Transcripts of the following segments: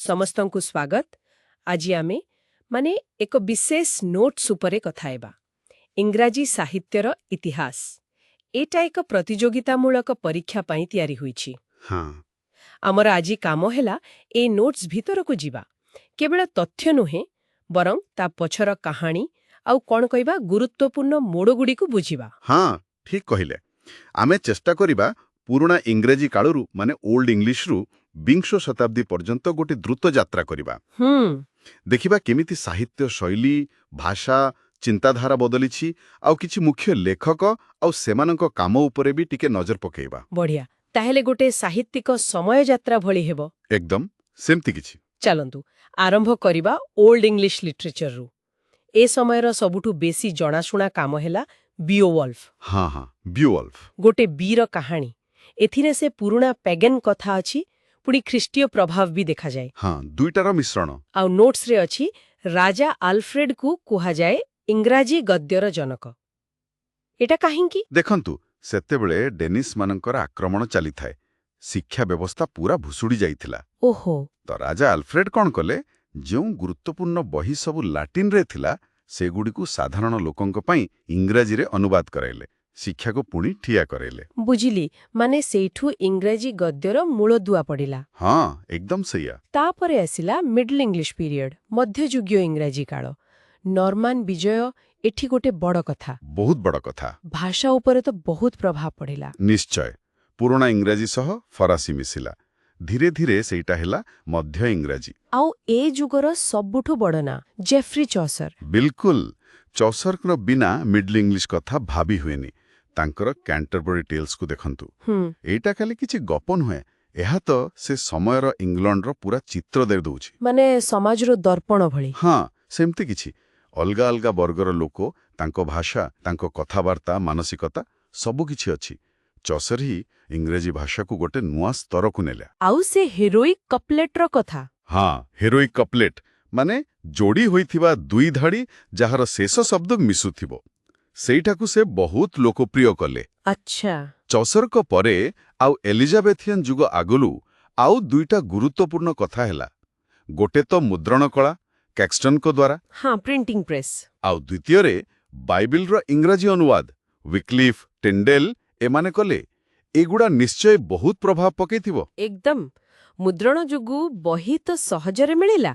ସମସ୍ତଙ୍କୁ ସ୍ୱାଗତ। ଆଜି ଆମେ ଏକ ବିଶେଷ ନୋଟ୍ସ ଉପରେ କଥା ହେବା। ଇଂରାଜୀ ସାହିତ୍ୟର ଇତିହାସ। ଏଇଟା ଏକ ପ୍ରତିଯୋଗିତାମୂଳକ ପରୀକ୍ଷା ପାଇଁ ତିଆରି ହୋଇଛି। ହଁ ଆମର ଆଜି କାମ ହେଲା ଏ ନୋଟ୍ସ ଭିତରକୁ ଯିବା। କେବଳ ତଥ୍ୟ ନୁହେଁ, ବରଂ ତା ପଛର କାହାଣୀ ଆଉ କ'ଣ କହିବା ଗୁରୁତ୍ୱପୂର୍ଣ୍ଣ ମୋଡ଼ଗୁଡ଼ିକୁ ବୁଝିବା। ହଁ ଠିକ୍ କହିଲେ। ଆମେ ଚେଷ୍ଟା କରିବା ପୁରୁଣା ଇଂରେଜୀ କାଳରୁ ଓଲ୍ଡ ଇଂଲିଶରୁ ବିଂଶ ଶତାବ୍ଦୀ ପର୍ଯ୍ୟନ୍ତ ଗୋଟେ ଦ୍ରୁତ ଯାତ୍ରା କରିବା। ଦେଖିବା କେମିତି ସାହିତ୍ୟ ଶୈଳୀ, ଭାଷା, ଚିନ୍ତାଧାରା ବଦଳିଛି, ଆଉ କିଛି ମୁଖ୍ୟ ଲେଖକ ଆଉ ସେମାନଙ୍କ କାମ ଉପରେ ବି ଟିକେ ନଜର ପକେଇବା। ବଢ଼ିଆ। ତାହେଲେ ଗୋଟେ ସାହିତ୍ୟିକ ସମୟଯାତ୍ରା ଭଳି ହେବ। ଏକଦମ ସେମିତି କିଛି। ଚାଲନ୍ତୁ ଆରମ୍ଭ କରିବା ଓଲ୍ଡ ଇଂଲିଶ ଲିଟରେଚରରୁ। ଏ ସମୟର ସବୁଠୁ ବେଶୀ ଜଣାଶୁଣା କାମ ହେଲା ବିଓୱଲ୍ଫ। ହଁ ବିଓୱଲ୍ଫ। ଗୋଟେ ବୀର କାହାଣୀ। ଏଥିରେ ସେ ପୁରୁଣା ପେଗାନ କଥା ଅଛି, ପୁଣି ଖ୍ରୀଷ୍ଟୀୟ ପ୍ରଭାବ ବି ଦେଖାଯାଏ। ହଁ, ଦୁଇଟାର ମିଶ୍ରଣ। ଆଉ ନୋଟ୍ସରେ ଅଛି ରାଜା ଆଲଫ୍ରେଡକୁ କୁହାଯାଏ ଇଂରାଜୀ ଗଦ୍ୟର ଜନକ। ଏଟା କାହିଁକି? ଦେଖନ୍ତୁ, ସେତେବେଳେ ଡେନିସମାନଙ୍କର ଆକ୍ରମଣ ଚାଲିଥାଏ। ଶିକ୍ଷା ବ୍ୟବସ୍ଥା ପୁରା ଭୁଷୁଡ଼ି ଯାଇଥିଲା। ଓହୋ। ତ ରାଜା ଆଲଫ୍ରେଡ୍ କ'ଣ କଲେ, ଯେଉଁ ଗୁରୁତ୍ୱପୂର୍ଣ୍ଣ ବହି ସବୁ ଲାଟିନରେ ଥିଲା ସେଗୁଡ଼ିକୁ ସାଧାରଣ ଲୋକଙ୍କ ପାଇଁ ଇଂରାଜୀରେ ଅନୁବାଦ କରାଇଲେ। ଶିକ୍ଷାକୁ ପୁଣି ଠିଆ କରାଇଲେ। ବୁଝିଲି। ସେଇଠୁ ଇଂରାଜୀ ଗଦ୍ୟର ମୂଳଦୁଆ ପଡ଼ିଲା। ହଁ, ଏକଦମ ସେଇଆ। ତାପରେ ଆସିଲା ମିଡଲ ଇଂଲିଶ ପିରିୟଡ, ମଧ୍ୟଯୁଗୀୟ ଇଂରାଜୀ କାଳ। ନର୍ମାନ ବିଜୟ ଏଠି ଗୋଟେ ବଡ଼ କଥା। ବହୁତ ବଡ଼ କଥା। ଭାଷା ଉପରେ ତ ବହୁତ ପ୍ରଭାବ ପଡ଼ିଲା। ନିଶ୍ଚୟ। ପୁରୁଣା ଇଂରାଜୀ ସହ ଫରାସୀ ମିଶିଲା। ଧୀରେ ଧୀରେ ସେଇଟା ହେଲା ମଧ୍ୟ ଇଂରାଜୀ। ଆଉ ଏ ଯୁଗର ସବୁଠୁ ବଡ଼ ନାଁ ଜେଫ୍ରି ଚସର। ବିଲକୁଲ। ଚସରଙ୍କ ବିନା ମିଡଲ ଇଂଲିଶ କଥା ଭାବି ହୁଏନି। ତାଙ୍କର କ୍ୟାଣ୍ଟରବରି ଟେଲ୍ସକୁ ଦେଖନ୍ତୁ। ଏଇଟା ଖାଲି କିଛି ଗପ ନୁହେଁ, ଏହା ତ ସେ ସମୟର ଇଂଲଣ୍ଡର ପୁରା ଚିତ୍ର ଦେଇଦେଉଛି। ସମାଜର ଦର୍ପଣ ଭଳି। ହଁ, ସେମିତି କିଛି। ଅଲଗା ଅଲଗା ବର୍ଗର ଲୋକ, ତାଙ୍କ ଭାଷା, ତାଙ୍କ କଥାବାର୍ତ୍ତା, ମାନସିକତା ସବୁକିଛି ଅଛି। ଚସର ହିଁ ଇଂରେଜୀ ଭାଷାକୁ ଗୋଟେ ନୂଆ ସ୍ତରକୁ ନେଲା। ଆଉ ସେ ହିରୋଇକ୍ କପଲେଟର କଥା। ହଁ, ହିରୋଇକ୍ କପଲେଟ ଯୋଡ଼ି ହୋଇଥିବା ଦୁଇ ଧାଡ଼ି ଯାହାର ଶେଷ ଶବ୍ଦ ମିଶୁଥିବ, ସେଇଟାକୁ ସେ ବହୁତ ଲୋକପ୍ରିୟ କଲେ। ଆଚ୍ଛା। ଚସରଙ୍କ ପରେ ଆଉ ଏଲିଜାବେଥିଆନ୍ ଯୁଗ ଆଗରୁ ଆଉ ଦୁଇଟା ଗୁରୁତ୍ୱପୂର୍ଣ୍ଣ କଥା ହେଲା। ଗୋଟେ ତ ମୁଦ୍ରଣ କଳା, କ୍ୟାକ୍ସଟନଙ୍କ ଦ୍ୱାରା। ହଁ, ପ୍ରିଣ୍ଟିଂ ପ୍ରେସ୍। ଆଉ ଦ୍ୱିତୀୟରେ ବାଇବେଲର ଇଂରାଜୀ ଅନୁବାଦ ୱିକ୍ଲିଫ୍, ଟିଣ୍ଡେଲ ଏମାନେ କଲେ। ଏଗୁଡ଼ା ନିଶ୍ଚୟ ବହୁତ ପ୍ରଭାବ ପକେଇଥିବ। ଏକଦମ। ମୁଦ୍ରଣ ଯୋଗୁଁ ବହି ତ ସହଜରେ ମିଳିଲା,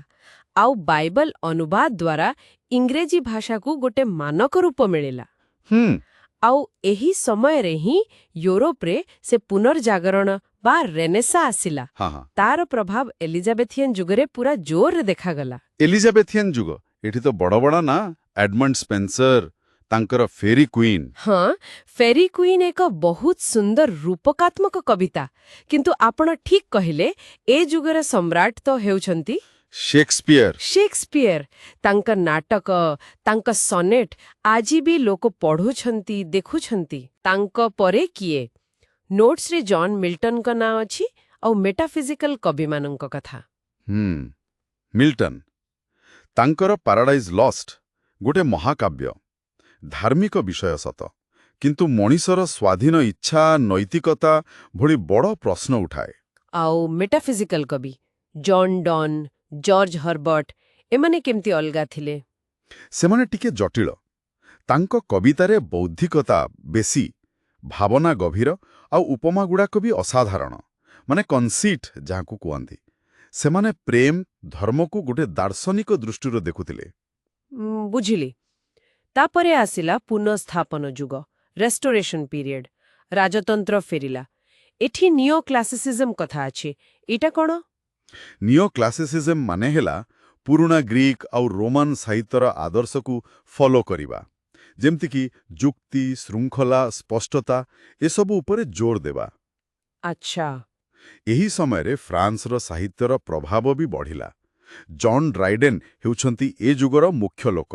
ଆଉ ବାଇବଲ ଅନୁବାଦ ଦ୍ୱାରା ଇଂରେଜୀ ଭାଷାକୁ ଗୋଟେ ମାନକ ରୂପ ମିଳିଲା। ଆଉ ଏହି ସମୟରେ ହିଁ ୟୁରୋପରେ ସେ ପୁନର୍ଜାଗରଣ ବା ରେନେସା ଆସିଲା। ତାର ପ୍ରଭାବ ଏଲିଜାବେଥିଆନ୍ ଯୁଗରେ ପୁରା ଜୋରରେ ଦେଖାଗଲା। ଏଲିଜାବେଥିଆନ୍ ଯୁଗ, ଏଠି ତ ବଡ଼ ବଡ଼ ନା ଏଡମଣ୍ଡ ସ୍ପେନ୍ସର, ତାଙ୍କର ଫେରି କୁଇନ୍। ହଁ, ଫେରି କୁଇନ୍ ଏକ ବହୁତ ସୁନ୍ଦର ରୂପକାତ୍ମକ କବିତା। କିନ୍ତୁ ଆପଣ ଠିକ୍ କହିଲେ, ଏ ଯୁଗର ସମ୍ରାଟ ତ ହେଉଛନ୍ତି ଶେକ୍ସପିୟର। ତାଙ୍କ ନାଟକ, ତାଙ୍କ ସନେଟ୍ ଆଜି ବି ଲୋକ ପଢ଼ୁଛନ୍ତି, ଦେଖୁଛନ୍ତି। ତାଙ୍କ ପରେ କିଏ? ନୋଟ୍ସରେ ଜନ୍ ମିଲ୍ଟନଙ୍କ ନାଁ ଅଛି, ଆଉ ମେଟାଫିଜିକାଲ କବିମାନଙ୍କ କଥା। ମିଲ୍ଟନ। ତାଙ୍କର ପାରାଡାଇଜ୍ ଲଷ୍ଟ ଗୋଟେ ମହାକାବ୍ୟ। ଧାର୍ମିକ ବିଷୟ ସତ, କିନ୍ତୁ ମଣିଷର ସ୍ୱାଧୀନ ଇଚ୍ଛା, ନୈତିକତା ଭଳି ବଡ଼ ପ୍ରଶ୍ନ ଉଠାଏ। ଆଉ ମେଟାଫିଜିକାଲ କବି ଜନ୍ ଡନ୍, ଜର୍ଜ ହର୍ବର୍ଟ ଏମାନେ କେମିତି ଅଲଗା ଥିଲେ? ସେମାନେ ଟିକେ ଜଟିଳ। ତାଙ୍କ କବିତାରେ ବୌଦ୍ଧିକତା ବେଶୀ, ଭାବନା ଗଭୀର, ଆଉ ଉପମାଗୁଡ଼ାକ ବି ଅସାଧାରଣ। କନସିଟ୍ ଯାହାକୁ କୁହନ୍ତି। ସେମାନେ ପ୍ରେମ, ଧର୍ମକୁ ଗୋଟେ ଦାର୍ଶନିକ ଦୃଷ୍ଟିରୁ ଦେଖୁଥିଲେ। ବୁଝିଲି। ତାପରେ ଆସିଲା ପୁନଃସ୍ଥାପନ ଯୁଗ, ରେଷ୍ଟୋରେସନ ପିରିୟଡ। ରାଜତନ୍ତ୍ର ଫେରିଲା। ଏଠି ନିଓ କ୍ଲାସିସିଜମ କଥା ଅଛି। ଏଇଟା କ'ଣ? ନିଓ କ୍ଲାସିସିଜମ ହେଲା ପୁରୁଣା ଗ୍ରୀକ୍ ଆଉ ରୋମାନ ସାହିତ୍ୟର ଆଦର୍ଶକୁ ଫଲୋ କରିବା। ଯେମିତିକି ଯୁକ୍ତି, ଶୃଙ୍ଖଳା, ସ୍ପଷ୍ଟତା ଏସବୁ ଉପରେ ଜୋର ଦେବା। ଆଚ୍ଛା। ଏହି ସମୟରେ ଫ୍ରାନ୍ସର ସାହିତ୍ୟର ପ୍ରଭାବ ବି ବଢ଼ିଲା। ଜନ୍ ଡ୍ରାଇଡେନ୍ ହେଉଛନ୍ତି ଏ ଯୁଗର ମୁଖ୍ୟ ଲୋକ।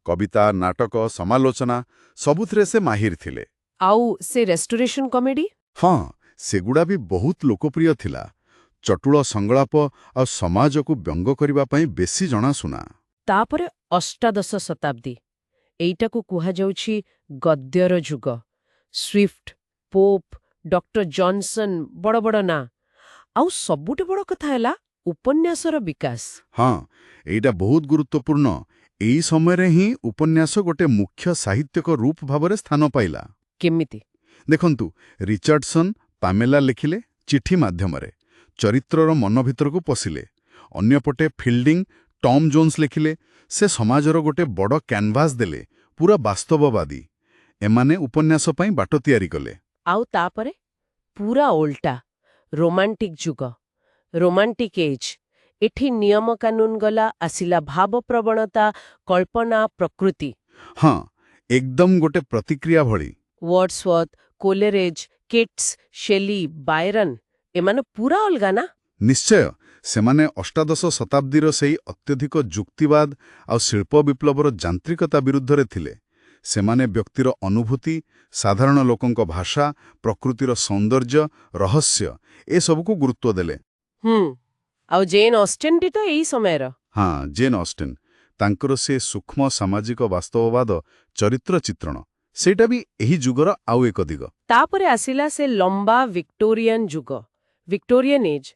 କବିତା, ନାଟକ, ସମାଲୋଚନା ସବୁଥିରେ ସେ ମାହିର ଥିଲେ। ଆଉ ସେ ରେଷ୍ଟୋରେସନ କମେଡି? ହଁ, ସେଗୁଡ଼ା ବି ବହୁତ ଲୋକପ୍ରିୟ ଥିଲା। ଚଟୁଳ ସଂଳାପ ଆଉ ସମାଜକୁ ବ୍ୟଙ୍ଗ କରିବା ପାଇଁ ବେଶୀ ଜଣାଶୁଣା। ତାପରେ ଅଷ୍ଟାଦଶ ଶତାବ୍ଦୀ, ଏଇଟାକୁ କୁହାଯାଉଛି ଗଦ୍ୟର ଯୁଗ। ସ୍ୱିଫ୍ଟ, ପୋପ୍, ଡକ୍ଟର ଜନସନ୍ ବଡ଼ ବଡ଼ ନାଁ। ଆଉ ସବୁଠୁ ବଡ଼ କଥା ହେଲା ଉପନ୍ୟାସର ବିକାଶ। ହଁ, ଏଇଟା ବହୁତ ଗୁରୁତ୍ୱପୂର୍ଣ୍ଣ। ଏହି ସମୟରେ ହିଁ ଉପନ୍ୟାସ ଗୋଟେ ମୁଖ୍ୟ ସାହିତ୍ୟିକ ରୂପ ଭାବରେ ସ୍ଥାନ ପାଇଲା। କେମିତି? ଦେଖନ୍ତୁ, ରିଚାର୍ଡସନ୍ ପାମେଲା ଲେଖିଲେ ଚିଠି ମାଧ୍ୟମରେ, ଚରିତ୍ରର ମନ ଭିତରକୁ ପଶିଲେ। ଅନ୍ୟପଟେ ଫିଲ୍ଡିଂ ଟମ୍ ଜୋନ୍ସ ଲେଖିଲେ, ସେ ସମାଜର ଗୋଟେ ବଡ଼ କ୍ୟାନଭାସ୍ ଦେଲେ, ପୁରା ବାସ୍ତବବାଦୀ। ଏମାନେ ଉପନ୍ୟାସ ପାଇଁ ବାଟ ତିଆରି କଲେ। ଆଉ ତାପରେ ପୁରା ଓଲଟା, ରୋମାଣ୍ଟିକ ଯୁଗ, ରୋମାଣ୍ଟିକ ଏଜ୍। ଏଠି ନିୟମ କାନୁନ ଗଲା, ଆସିଲା ଭାବପ୍ରବଣତା, କଳ୍ପନା, ପ୍ରକୃତି। ହଁ, ଏକଦମ ଗୋଟେ ପ୍ରତିକ୍ରିୟା ଭଳି। ୱାର୍ଡସୱର୍ଥ, କୋଲେରେଜ୍, କିଟ୍ସ, ଶେଲି, ବାୟରନ୍ ଏମାନେ ପୁରା ଅଲଗା ନା? ନିଶ୍ଚୟ, ସେମାନେ ଅଷ୍ଟାଦଶ ଶତାବ୍ଦୀର ସେଇ ଅତ୍ୟଧିକ ଯୁକ୍ତିବାଦ ଆଉ ଶିଳ୍ପ ବିପ୍ଳବର ଯାନ୍ତ୍ରିକତା ବିରୁଦ୍ଧରେ ଥିଲେ। ସେମାନେ ବ୍ୟକ୍ତିର ଅନୁଭୂତି, ସାଧାରଣ ଲୋକଙ୍କ ଭାଷା, ପ୍ରକୃତିର ସୌନ୍ଦର୍ଯ୍ୟ, ରହସ୍ୟ ଏସବୁକୁ ଗୁରୁତ୍ୱ ଦେଲେ। ଆଉ ଜେନ୍ ଅଷ୍ଟେନ୍ଟି ତ ଏଇ ସମୟର। ହଁ, ଜେନ୍ ଅଷ୍ଟେନ୍, ତାଙ୍କର ସେ ସୂକ୍ଷ୍ମ ସାମାଜିକ ବାସ୍ତବବାଦ, ଚରିତ୍ର ଚିତ୍ରଣ, ସେଇଟା ବି ଏହି ଯୁଗର ଆଉ ଏକ ଦିଗ। ତାପରେ ଆସିଲା ସେ ଲମ୍ବା ଭିକ୍ଟୋରିଆନ୍ ଯୁଗ, ଭିକ୍ଟୋରିଆନ୍ ଏଜ୍।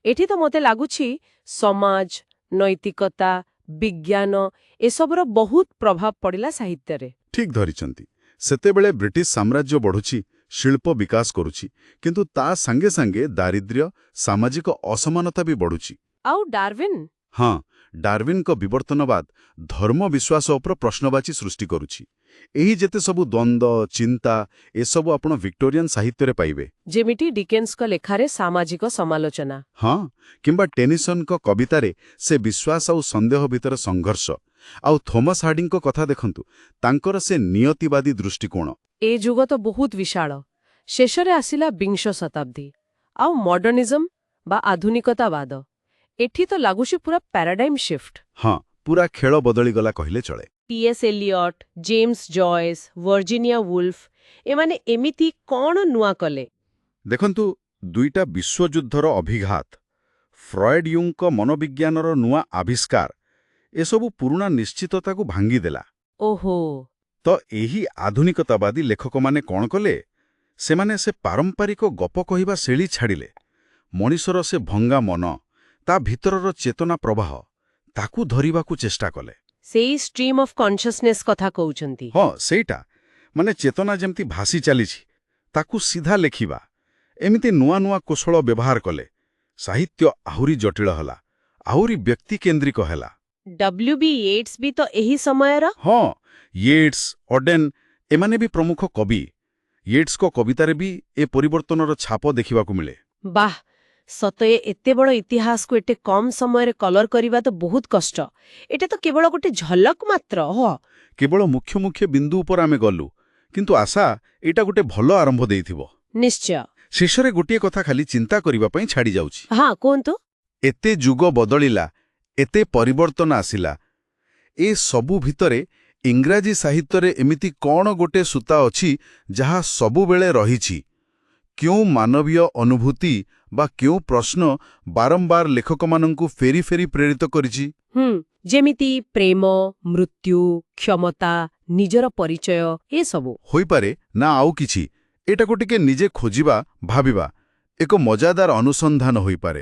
ଏଠି ତ ମୋତେ ଲାଗୁଛି ସମାଜ, ନୈତିକତା, ବିଜ୍ଞାନ ଏସବୁର ବହୁତ ପ୍ରଭାବ ପଡ଼ିଲା ସାହିତ୍ୟରେ। ଠିକ୍ ଧରିଛନ୍ତି। ସେତେବେଳେ ବ୍ରିଟିଶ ସାମ୍ରାଜ୍ୟ ବଢ଼ୁଛି, ଶିଳ୍ପ ବିକାଶ କରୁଛି, କିନ୍ତୁ ତା ସାଙ୍ଗେ ସାଙ୍ଗେ ଦାରିଦ୍ର୍ୟ, ସାମାଜିକ ଅସମାନତା ବି ବଢ଼ୁଛି। ଆଉ ଡାର୍ୱିନ୍? ହଁ, ଡାର୍ୱିନ୍ଙ୍କ ବିବର୍ତ୍ତନବାଦ ଧର୍ମ ବିଶ୍ୱାସ ଉପରେ ପ୍ରଶ୍ନବାଚୀ ସୃଷ୍ଟି କରୁଛି। ଏହି ଯେତେ ସବୁ ଦ୍ୱନ୍ଦ୍ୱ, ଚିନ୍ତା ଏସବୁ ଆପଣ ଭିକ୍ଟୋରିଆନ୍ ସାହିତ୍ୟରେ ପାଇବେ। ଯେମିତି ଡିକେନ୍ସଙ୍କ ଲେଖାରେ ସାମାଜିକ ସମାଲୋଚନା। ହଁ, କିମ୍ବା ଟେନିସନ୍ଙ୍କ କବିତାରେ ସେ ବିଶ୍ୱାସ ଆଉ ସନ୍ଦେହ ଭିତରେ ସଂଘର୍ଷ। ଆଉ ଥୋମାସ୍ ହାର୍ଡିଙ୍କ କଥା ଦେଖନ୍ତୁ, ତାଙ୍କର ସେ ନିୟତିବାଦୀ ଦୃଷ୍ଟିକୋଣ। ଏ ଯୁଗ ତ ବହୁତ ବିଶାଳ। ଶେଷରେ ଆସିଲା ବିଂଶ ଶତାବ୍ଦୀ ଆଉ ମଡର୍ଣ୍ଣିଜମ୍ ବା ଆଧୁନିକତାବାଦ। ଏଠି ତ ଲାଗୁଛି ପୁରା ପ୍ୟାରାଡାଇମ୍ ଶିଫ୍ଟ। ହଁ, ପୁରା ଖେଳ ବଦଳିଗଲା କହିଲେ ଚଳେ। ଟି.ଏସ୍. Elliott, James Joyce, Virginia wolf ଏମାନେ ଏମିତି କ'ଣ ନୂଆ କଲେ? ଦେଖନ୍ତୁ, ଦୁଇଟା ବିଶ୍ୱଯୁଦ୍ଧର ଅଭିଘାତ, ଫ୍ରଏଡ୍ ୟୁଙ୍ଗଙ୍କ ମନୋବିଜ୍ଞାନର ନୂଆ ଆବିଷ୍କାର ଏସବୁ ପୁରୁଣା ନିଶ୍ଚିତତାକୁ ଭାଙ୍ଗିଦେଲା। ଓହୋ। ତ ଏହି ଆଧୁନିକତାବାଦୀ ଲେଖକମାନେ କ'ଣ କଲେ? ସେମାନେ ସେ ପାରମ୍ପରିକ ଗପ କହିବା ଶୈଳୀ ଛାଡ଼ିଲେ। ମଣିଷର ସେ ଭଙ୍ଗା ମନ, ତା ଭିତରର ଚେତନା ପ୍ରବାହ, ତାକୁ ଧରିବାକୁ ଚେଷ୍ଟା କଲେ। ସେଇ ଷ୍ଟ୍ରିମ୍ ଅଫ୍ କନ୍ସିୟସନେସ୍ କଥା କହୁଛନ୍ତି? ହଁ, ସେଇଟା। ମାନେ ଚେତନା ଯେମିତି ଭାସି ଚାଲିଛି, ତାକୁ ସିଧା ଲେଖିବା। ଏମିତି ନୂଆ ନୂଆ କୌଶଳ ବ୍ୟବହାର କଲେ। ସାହିତ୍ୟ ଆହୁରି ଜଟିଳ ହେଲା, ଆହୁରି ବ୍ୟକ୍ତିକେନ୍ଦ୍ରିକ ହେଲା। W.B. ୟେଟ୍ସ ବି ତ ଏହି ସମୟର? ହଁ, ୟେଟ୍ସ, ଅଡେନ୍ ଏମାନେ ବି ପ୍ରମୁଖ କବି। ୟେଟ୍ସଙ୍କ କବିତାରେ ବି ଏ ପରିବର୍ତ୍ତନର ଛାପ ଦେଖିବାକୁ ମିଳେ। ବାଃ, ସତେ ଏତେ ବଡ଼ ଇତିହାସକୁ ଏତେ କମ୍ ସମୟରେ କଲର କରିବା ତ ବହୁତ କଷ୍ଟ। ଏଟା ତ କେବଳ ଗୋଟେ ଝଲକ ମାତ୍ର। କେବଳ ମୁଖ୍ୟ ମୁଖ୍ୟ ବିନ୍ଦୁ ଉପରେ ଆମେ ଗଲୁ, କିନ୍ତୁ ଆଶା ଏଇଟା ଗୋଟେ ଭଲ ଆରମ୍ଭ ଦେଇଥିବ। ନିଶ୍ଚୟ। ଶେଷରେ ଗୋଟିଏ କଥା ଖାଲି ଚିନ୍ତା କରିବା ପାଇଁ ଛାଡ଼ି ଯାଉଛି। ହଁ, କୁହନ୍ତୁ। ଏତେ ଯୁଗ ବଦଳିଲା, ଏତେ ପରିବର୍ତ୍ତନ ଆସିଲା, ଏ ସବୁ ଭିତରେ ଇଂରାଜୀ ସାହିତ୍ୟରେ ଏମିତି କ'ଣ ଗୋଟେ ସୂତା ଅଛି ଯାହା ସବୁବେଳେ ରହିଛି? କେଉଁ ମାନବୀୟ ଅନୁଭୂତି ବା କେଉଁ ପ୍ରଶ୍ନ ବାରମ୍ବାର ଲେଖକମାନଙ୍କୁ ଫେରି ଫେରି ପ୍ରେରିତ କରିଛି? ଯେମିତି ପ୍ରେମ, ମୃତ୍ୟୁ, କ୍ଷମତା, ନିଜର ପରିଚୟ ଏସବୁ। ହୋଇପାରେ ନା ଆଉ କିଛି? ଏଟାକୁ ଟିକେ ନିଜେ ଖୋଜିବା, ଭାବିବା ଏକ ମଜାଦାର ଅନୁସନ୍ଧାନ ହୋଇପାରେ।